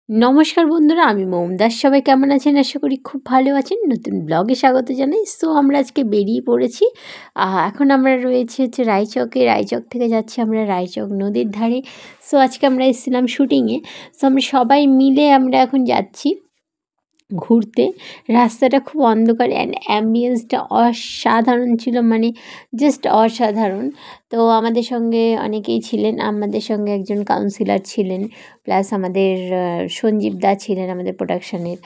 নমস্কার বন্ধুরা, আমি মৌম দাস। সবাই কেমন আছেন? আশা করি খুব ভালো আছেন। নতুন ব্লগে স্বাগত জানাই। সো আমরা আজকে বেরিয়ে পড়েছি। এখন আমরা হচ্ছে রায়চকে। রায়চক থেকে যাচ্ছি আমরা রায়চক নদীর ধারে। সো আজকে আমরা এসেছিলাম শুটিংয়ে। সো আমরা সবাই মিলে আমরা এখন যাচ্ছি ঘুরতে। রাস্তাটা খুব অন্ধকার অ্যান্ড অ্যাম্বিয়েন্সটা অসাধারণ ছিল, মানে জাস্ট অসাধারণ। তো আমাদের সঙ্গে অনেকেই ছিলেন। আমাদের সঙ্গে একজন কাউন্সিলর ছিলেন, প্লাস আমাদের সঞ্জীব দা ছিলেন আমাদের প্রোডাকশানের।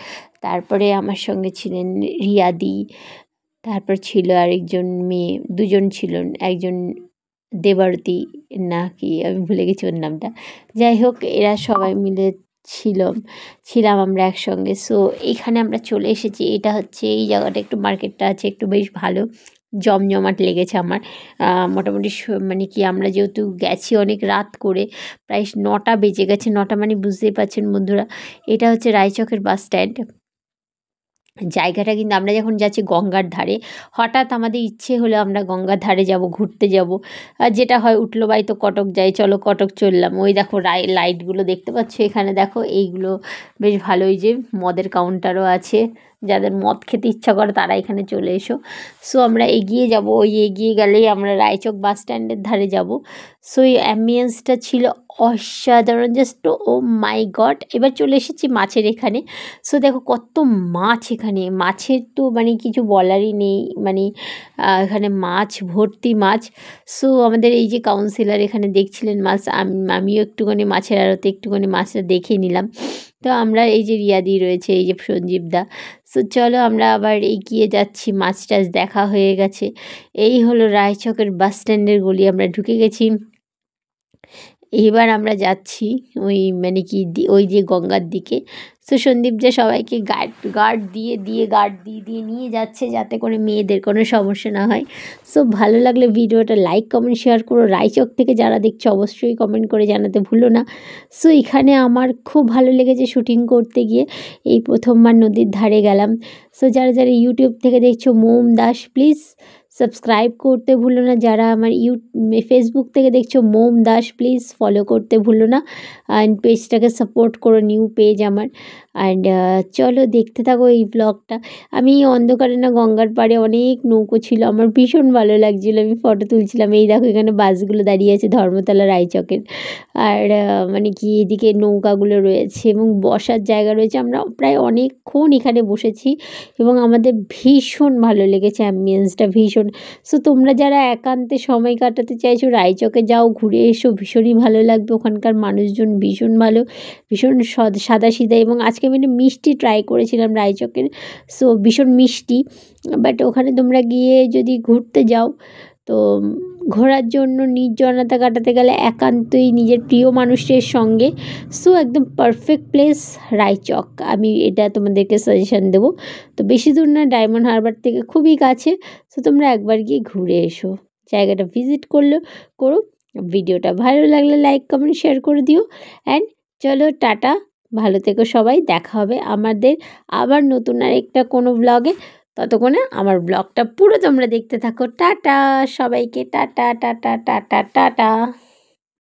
তারপরে আমার সঙ্গে ছিলেন রিয়াদি, তারপর ছিল আরেকজন মেয়ে, দুজন ছিলেন, একজন দেবারতী নাকি আমি ভুলে গেছি ওর নামটা। যাই হোক, এরা সবাই মিলে ছিলাম আমরা একসঙ্গে। সো এইখানে আমরা চলে এসেছি। এটা হচ্ছে এই জায়গাটা, একটু মার্কেটটা আছে একটু বেশ ভালো জমজমাট লেগেছে আমার। মোটামুটি মানে কি, আমরা যেহেতু গেছি অনেক রাত করে, প্রায় 9টা বেজে গেছে। 9টা মানে বুঝতেই পারছেন বন্ধুরা, এটা হচ্ছে রায়চকের বাস স্ট্যান্ড। জায়গাটা কিন্তু, আমরা যখন যাচ্ছি গঙ্গার ধারে, হঠাৎ আমাদের ইচ্ছে হলো আমরা গঙ্গার ধারে যাব, ঘুরতে যাব। যেটা হয়, উঠলো বাই তো কটক যাই, চলো কটক চললাম। ওই দেখো লাইটগুলো দেখতে পাচ্ছ এখানে, দেখো এইগুলো বেশ ভালোই, যে মদের কাউন্টারও আছে। যাদের মদ খেতে ইচ্ছা করে তারা এখানে চলে এসো। সো আমরা এগিয়ে যাব, ওই এগিয়ে গেলেই আমরা রায়চক বাস স্ট্যান্ডের ধারে যাব। সো এই অ্যাম্বিয়েন্সটা ছিল অসাধারণ, জাস্ট ও মাই গড। এবার চলে এসেছি মাছের এখানে। সো দেখো কত মাছ এখানে, মাছের তো মানে কিছু বলারই নেই, মানে এখানে মাছ ভর্তি মাছ। সো আমাদের এই যে কাউন্সিলর এখানে দেখছিলেন মাছ, আমিও একটুখানি মাছের আড়তে একটুখানি মাছটা দেখে নিলাম। তো আমরা এই যে রিয়াদি রয়েছে, এই যে সঞ্জীব দা। সো চলো আমরা আবার এগিয়ে যাচ্ছি, মাছ টাছ দেখা হয়ে গেছে। এই হলো রায়চকের বাস স্ট্যান্ডের গলি, আমরা ঢুকে গেছি। এবার আমরা যাচ্ছি ওই মানে কি ওই যে গঙ্গার দিকে। সো সন্দীপ যে সবাইকে গার্ড দিয়ে নিয়ে যাচ্ছে, যাতে করে মেয়েদের কোনো সমস্যা না হয়। সো ভালো লাগলে ভিডিওটা লাইক কমেন্ট শেয়ার করো। রায়চক থেকে যারা দেখছো অবশ্যই কমেন্ট করে জানাতে ভুলো না। সো এখানে আমার খুব ভালো লেগেছে শুটিং করতে গিয়ে, এই প্রথমবার নদীর ধারে গেলাম। সো যারা যারা ইউটিউব থেকে দেখছো, মৌম দাস, প্লিজ সাবস্ক্রাইব করতে ভুলো না। যারা আমার ফেসবুক থেকে দেখছো, মৌম দাস, প্লিজ ফলো করতে ভুলো না। অ্যান্ড পেজটাকে সাপোর্ট করো, নিউ পেজ আমার। অ্যান্ড চলো দেখতে থাকো এই ব্লগটা। আমি অন্ধকারে না, গঙ্গার পাড়ে অনেক নৌকো ছিল, আমার ভীষণ ভালো লাগছিলো, আমি ফটো তুলছিলাম। এই দেখো এখানে বাসগুলো দাঁড়িয়ে আছে ধর্মতলা রায়চকের। আর মানে কি এদিকে নৌকাগুলো রয়েছে এবং বসার জায়গা রয়েছে। আমরা প্রায় অনেকক্ষণ এখানে বসেছি এবং আমাদের ভীষণ ভালো লেগেছে, অ্যাম্বিয়েন্সটা ভীষণ। সো তোমরা যারা একান্তে সময় কাটাতে চাইছো, রায়চকে যাও, ঘুরে এসো, ভীষণই ভালো লাগবে। ওখানকার মানুষজন ভীষণ ভালো, ভীষণ সাদাসিধা। এবং আজকে আমি একটা মিষ্টি ট্রাই করেছিলাম রায়চকের, সো ভীষণ মিষ্টি। বাট ওখানে তোমরা গিয়ে যদি ঘুরতে যাও, তো ঘোরার জন্য নির্জনতা কাটাতে গেলে একান্তই নিজের প্রিয় মানুষের সঙ্গে, সো একদম পারফেক্ট প্লেস রায়চক। আমি এটা তোমাদেরকে সাজেশান দেবো। তো বেশি দূর না, ডায়মন্ড হারবার থেকে খুবই কাছে। সো তোমরা একবার গিয়ে ঘুরে এসো, জায়গাটা ভিজিট করো। ভিডিওটা ভালো লাগলে লাইক কমেন্ট শেয়ার করে দিও। অ্যান্ড চলো টাটা, ভালো থেকো সবাই। দেখা হবে আমাদের আবার নতুন আরেকটা কোনো ব্লগে। ততক্ষণে আমার ব্লগটা পুরো তোমরা দেখতে থাকো। টাটা সবাইকে, টাটা টাটা টাটা টাটা।